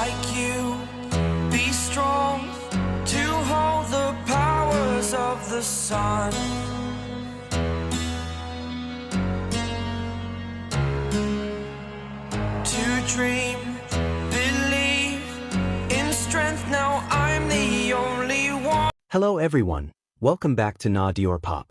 like you. Be strong to hold the powers of the sun. To dream, believe in strength. Now I'm the only one. Hello everyone, welcome back to Diorpop.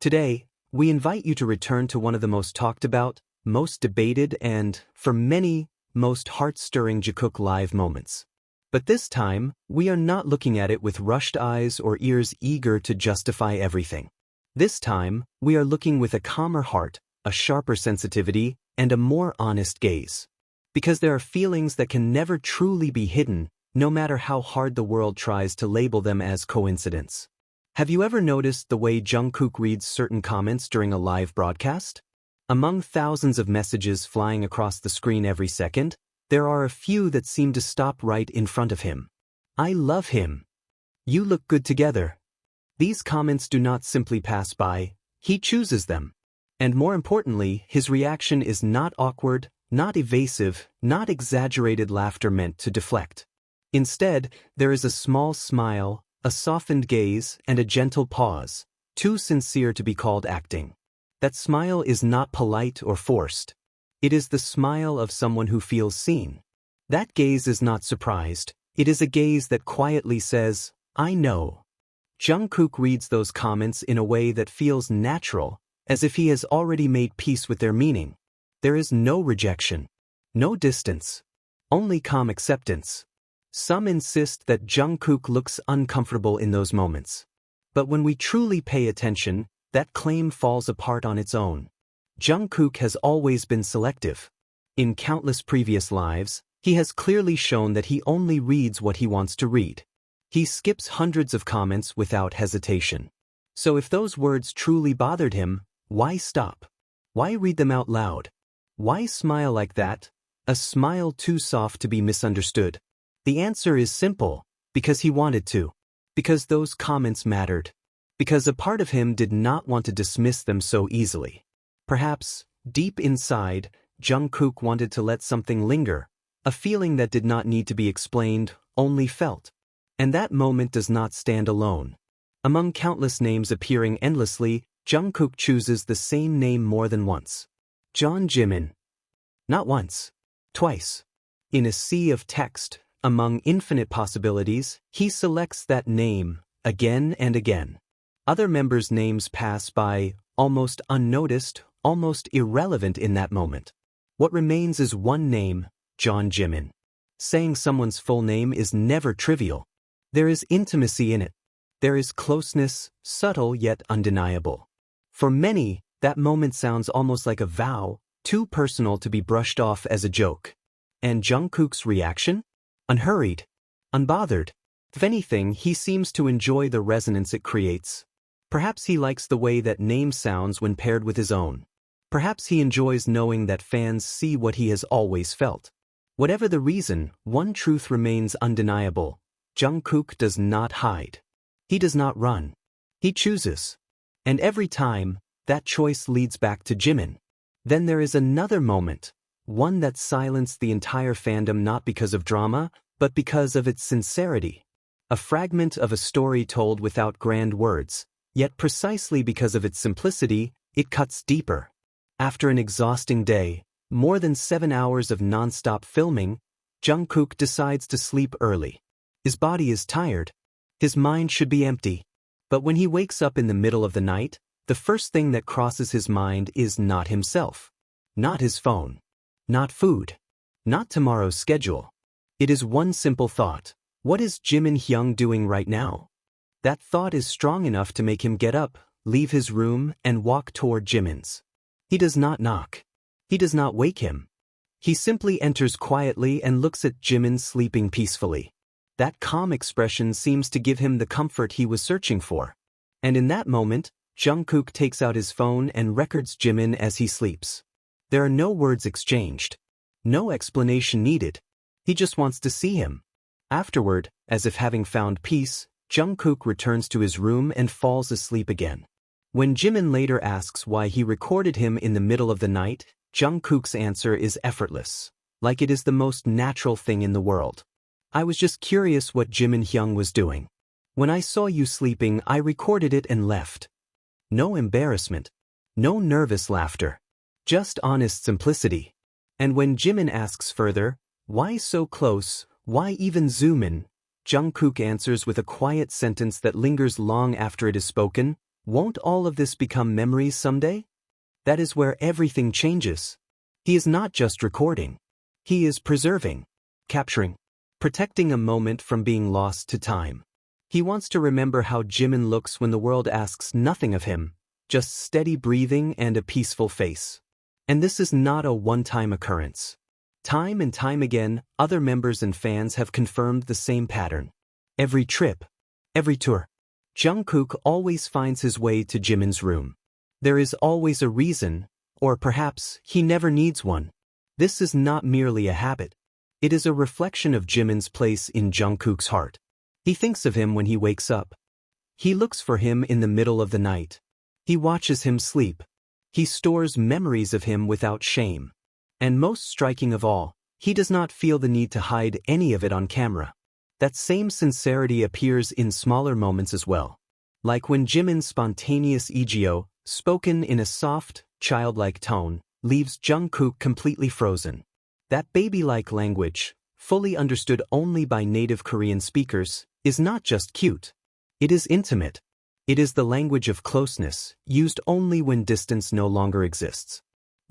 Today, we invite you to return to one of the most talked about, most debated and, for many, most heart-stirring Jikook live moments. But this time, we are not looking at it with rushed eyes or ears eager to justify everything. This time, we are looking with a calmer heart, a sharper sensitivity, and a more honest gaze. Because there are feelings that can never truly be hidden, no matter how hard the world tries to label them as coincidence. Have you ever noticed the way Jungkook reads certain comments during a live broadcast? Among thousands of messages flying across the screen every second, there are a few that seem to stop right in front of him. I love him. You look good together. These comments do not simply pass by, he chooses them. And more importantly, his reaction is not awkward, not evasive, not exaggerated laughter meant to deflect. Instead, there is a small smile, a softened gaze, and a gentle pause, too sincere to be called acting. That smile is not polite or forced. It is the smile of someone who feels seen. That gaze is not surprised, it is a gaze that quietly says, I know. Jungkook reads those comments in a way that feels natural, as if he has already made peace with their meaning. There is no rejection, no distance, only calm acceptance. Some insist that Jungkook looks uncomfortable in those moments. But when we truly pay attention, that claim falls apart on its own. Jungkook has always been selective. In countless previous lives, he has clearly shown that he only reads what he wants to read. He skips hundreds of comments without hesitation. So if those words truly bothered him, why stop? Why read them out loud? Why smile like that? A smile too soft to be misunderstood. The answer is simple, because he wanted to. Because those comments mattered. Because a part of him did not want to dismiss them so easily. Perhaps, deep inside, Jungkook wanted to let something linger, a feeling that did not need to be explained, only felt. And that moment does not stand alone. Among countless names appearing endlessly, Jungkook chooses the same name more than once. Jimin. Not once. Twice. In a sea of text, among infinite possibilities, he selects that name, again and again. Other members' names pass by, almost unnoticed, almost irrelevant in that moment. What remains is one name, Jimin. Saying someone's full name is never trivial. There is intimacy in it. There is closeness, subtle yet undeniable. For many, that moment sounds almost like a vow, too personal to be brushed off as a joke. And Jungkook's reaction? Unhurried. Unbothered. If anything, he seems to enjoy the resonance it creates. Perhaps he likes the way that name sounds when paired with his own. Perhaps he enjoys knowing that fans see what he has always felt. Whatever the reason, one truth remains undeniable. Jungkook does not hide. He does not run. He chooses. And every time, that choice leads back to Jimin. Then there is another moment, one that silenced the entire fandom not because of drama, but because of its sincerity. A fragment of a story told without grand words. Yet precisely because of its simplicity, it cuts deeper. After an exhausting day, more than 7 hours of non-stop filming, Jungkook decides to sleep early. His body is tired. His mind should be empty. But when he wakes up in the middle of the night, the first thing that crosses his mind is not himself. Not his phone. Not food. Not tomorrow's schedule. It is one simple thought. What is Jimin doing right now? That thought is strong enough to make him get up, leave his room, and walk toward Jimin's. He does not knock. He does not wake him. He simply enters quietly and looks at Jimin sleeping peacefully. That calm expression seems to give him the comfort he was searching for. And in that moment, Jungkook takes out his phone and records Jimin as he sleeps. There are no words exchanged. No explanation needed. He just wants to see him. Afterward, as if having found peace, Jungkook returns to his room and falls asleep again. When Jimin later asks why he recorded him in the middle of the night, Jungkook's answer is effortless, like it is the most natural thing in the world. I was just curious what Jimin Hyung was doing. When I saw you sleeping, I recorded it and left. No embarrassment. No nervous laughter. Just honest simplicity. And when Jimin asks further, why so close, why even zoom in? Jungkook answers with a quiet sentence that lingers long after it is spoken, won't all of this become memories someday? That is where everything changes. He is not just recording. He is preserving, capturing, protecting a moment from being lost to time. He wants to remember how Jimin looks when the world asks nothing of him, just steady breathing and a peaceful face. And this is not a one-time occurrence. Time and time again, other members and fans have confirmed the same pattern. Every trip, every tour, Jungkook always finds his way to Jimin's room. There is always a reason, or perhaps he never needs one. This is not merely a habit. It is a reflection of Jimin's place in Jungkook's heart. He thinks of him when he wakes up. He looks for him in the middle of the night. He watches him sleep. He stores memories of him without shame. And most striking of all, he does not feel the need to hide any of it on camera. That same sincerity appears in smaller moments as well. Like when Jimin's spontaneous aegyo, spoken in a soft, childlike tone, leaves Jungkook completely frozen. That baby-like language, fully understood only by native Korean speakers, is not just cute. It is intimate. It is the language of closeness, used only when distance no longer exists.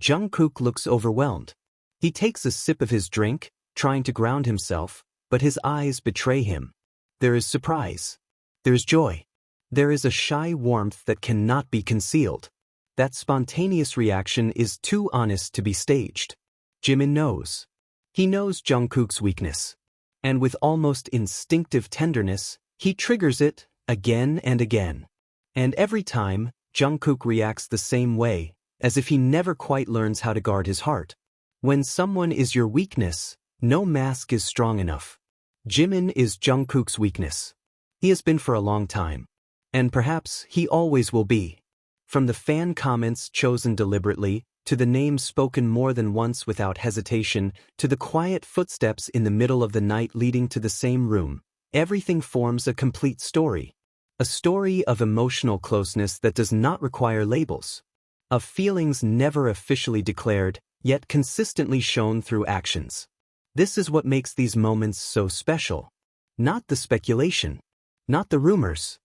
Jungkook looks overwhelmed. He takes a sip of his drink, trying to ground himself, but his eyes betray him. There is surprise. There is joy. There is a shy warmth that cannot be concealed. That spontaneous reaction is too honest to be staged. Jimin knows. He knows Jungkook's weakness. And with almost instinctive tenderness, he triggers it again and again. And every time, Jungkook reacts the same way, as if he never quite learns how to guard his heart. When someone is your weakness, no mask is strong enough. Jimin is Jungkook's weakness. He has been for a long time. And perhaps he always will be. From the fan comments chosen deliberately, to the names spoken more than once without hesitation, to the quiet footsteps in the middle of the night leading to the same room, everything forms a complete story. A story of emotional closeness that does not require labels. Of feelings never officially declared, yet consistently shown through actions. This is what makes these moments so special. Not the speculation, not the rumors,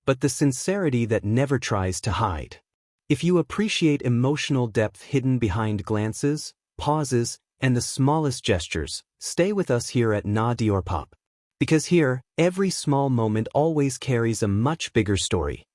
but the sincerity that never tries to hide. If you appreciate emotional depth hidden behind glances, pauses, and the smallest gestures, stay with us here at Diorpop. Because here, every small moment always carries a much bigger story.